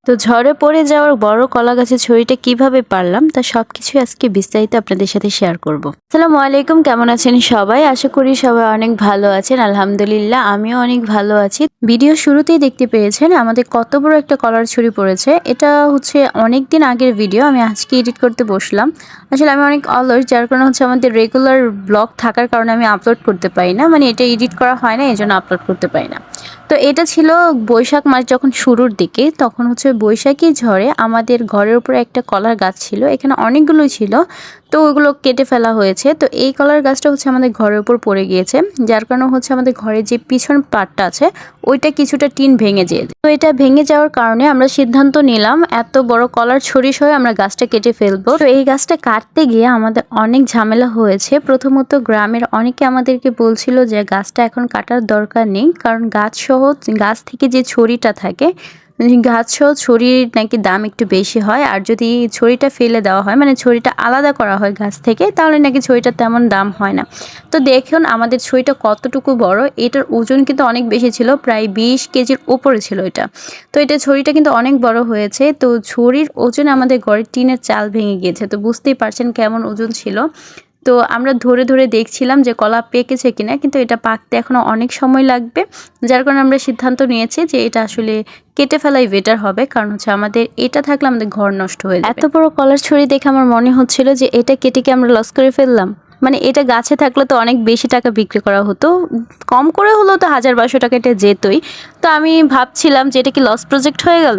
তো ঝড়ে পড়ে যাওয়ার বড় কলা গাছের ছড়িটা কিভাবে পারলাম তা সবকিছু আজকে বিস্তারিত আপনাদের সাথে শেয়ার করব। আসসালামু আলাইকুম, কেমন আছেন সবাই? আশা করি সবাই অনেক ভালো আছেন। আলহামদুলিল্লাহ আমিও অনেক ভালো আছি। ভিডিও শুরুতেই দেখতে পেয়েছেন আমাদের কত বড় একটা কলার ছড়ি পড়েছে। এটা হচ্ছে অনেক দিন আগের ভিডিও, আমি আজকে এডিট করতে বসলাম। আসলে আমি অনেক অলস, যার কারণে হচ্ছে আমাদের রেগুলার ব্লগ থাকার কারণে আমি আপলোড করতে পারি না, মানে এটা এডিট করা হয় না, এই জন্য আপলোড করতে পারি না। তো এটা ছিল বৈশাখ মাস যখন শুরুর দিকে, তখন হচ্ছে বৈশাখী ঝড়ে আমাদের ঘরের উপরে একটা কলার গাছ ছিল, এখানে অনেকগুলোই ছিল, তো ওইগুলো কেটে ফেলা হয়েছে। তো এই কলার গাছটা হচ্ছে আমাদের ঘরের উপর পড়ে গিয়েছে, যার কারণে হচ্ছে আমাদের ঘরের যে পিছন পাটটা আছে ওইটা কিছুটা টিন ভেঙে যেয়ে, তো এটা ভেঙে যাওয়ার কারণে আমরা সিদ্ধান্ত নিলাম এত বড় কলার ছড়ি সহ আমরা গাছটা কেটে ফেলবো। তো এই গাছটা কাটতে গিয়ে আমাদের অনেক ঝামেলা হয়েছে। প্রথমত গ্রামের অনেকে আমাদেরকে বলছিল যে গাছটা এখন কাটার দরকার নেই, কারণ গাছ থেকে যে ছড়িটা থাকে, গাছ সহ ছড়ির নাকি দাম একটু বেশি হয়, আর যদি ছড়িটা ফেলে দেওয়া হয়, মানে ছড়িটা আলাদা করা হয় গাছ থেকে, তাহলে নাকি ছড়িটার তেমন দাম হয় না। তো দেখুন আমাদের ছড়িটা কতটুকু বড়, এটার ওজন কিন্তু অনেক বেশি ছিল, প্রায় 20 কেজির উপরে ছিল এটা। তো এটা ছড়িটা কিন্তু অনেক বড় হয়েছে। তো ছড়ির ওজনে আমাদের ঘরের টিনের চাল ভেঙে গিয়েছে, তো বুঝতেই পারছেন কেমন ওজন ছিল। তো আমরা ধরে ধরে দেখছিলাম যে কলা পেকেছে কিনা, কিন্তু এটা পাকতে এখনো অনেক সময় লাগবে, যার কারণে আমরা সিদ্ধান্ত নিয়েছি যে এটা আসলে কেটে ফেলাই বেটার হবে, কারণ হচ্ছে আমাদের এটা থাকলে আমাদের ঘর নষ্ট হয়ে যাবে। এত বড় কলার ছড়ি দেখে আমার মনে হচ্ছিল যে এটা কেটে কি আমরা লস করে ফেললাম, মানে এটা গাছে থাকলে তো অনেক বেশি টাকা বিক্রি করা হতো, কম করে হলেও তো 1000-1200 টাকা এটা যেতই। তো আমি ভাবছিলাম যে এটা কি লস প্রজেক্ট হয়ে গেল।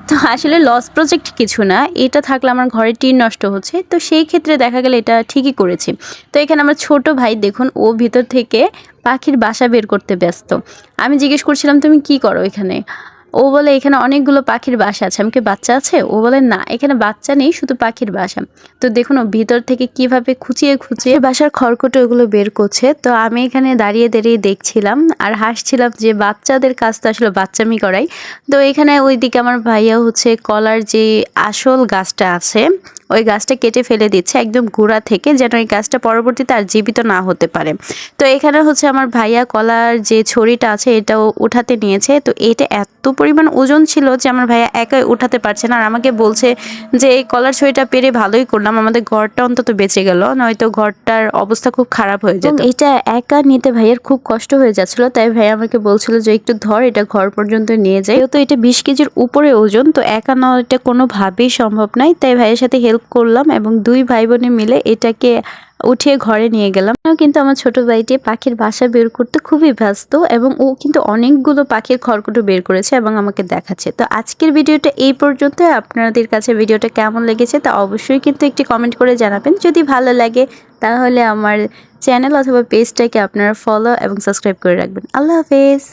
তো আসলে লস প্রজেক্ট কিছু না, এটা থাকলে আমার ঘরের টিন নষ্ট হচ্ছে, তো সেই ক্ষেত্রে দেখা গেলে এটা ঠিকই করেছি। তো এখানে আমার ছোট ভাই দেখুন, ও ভিতর থেকে পাখির বাসা বের করতে ব্যস্ত। আমি জিজ্ঞেস করছিলাম তুমি কি করো এখানে, ও বলে এখানে অনেকগুলো পাখির বাসা আছে। আমি কি বাচ্চা আছে? ও বলে না, এখানে বাচ্চা নেই, শুধু পাখির বাসা। তো দেখুন ও ভিতর থেকে কিভাবে খুঁচিয়ে খুঁচিয়ে বাসার খড়কুটো ওগুলো বের করছে। তো আমি এখানে দাঁড়িয়ে দাঁড়িয়ে দেখছিলাম আর হাসছিলাম যে বাচ্চাদের কাজ তো আসলে বাচ্চামি করাই। তো এখানে ওইদিকে আমার ভাইয়া হচ্ছে কলার যে আসল গাছটা আছে ওই গাছটা কেটে ফেলে দিচ্ছে একদম গোড়া থেকে, যেন এই গাছটা পরবর্তীতে আর জীবিত না হতে পারে। তো এখানে হচ্ছে আমার ভাইয়া কলার যে ছড়িটা আছে এটাও উঠাতে নিয়েছে। তো এটা এত পরিমাণ ওজন ছিল যে আমার ভাইয়া একাই উঠাতে পারছে না, আর আমাকে বলছে যে এই কলার ছড়িটা পেরে ভালোই করলাম, আমাদের ঘরটা অন্তত বেঁচে গেল, নয়তো ঘরটার অবস্থা খুব খারাপ হয়ে যেত। এটা একা নিতে ভাইয়ের খুব কষ্ট হয়ে যাচ্ছিল, তাই ভাইয়া আমাকে বলছিল যে একটু ধর, এটা ঘর পর্যন্ত নিয়ে যাই। তো এটা 20 কেজির উপরে ওজন, তো একা নেওয়া এটা কোনোভাবেই সম্ভব নয়, তাই ভাইয়ের সাথে হেল্প করলাম এবং দুই ভাই বোনে মিলে এটাকে উঠিয়ে ঘরে নিয়ে গেলাম। কিন্তু আমার ছোট ভাইটি পাখির বাসা বের করতে খুবই ব্যস্ত, এবং ও কিন্তু অনেকগুলো পাখির খড়কুটো বের করেছে এবং আমাকে দেখাচ্ছে। তো আজকের ভিডিওটা এই পর্যন্ত। আপনাদের কাছে ভিডিওটা কেমন লেগেছে তা অবশ্যই কিন্তু একটি কমেন্ট করে জানাবেন। যদি ভালো লাগে তাহলে আমার চ্যানেল অথবা পেজটাকে আপনারা ফলো এবং সাবস্ক্রাইব করে রাখবেন। আল্লাহ হাফেজ।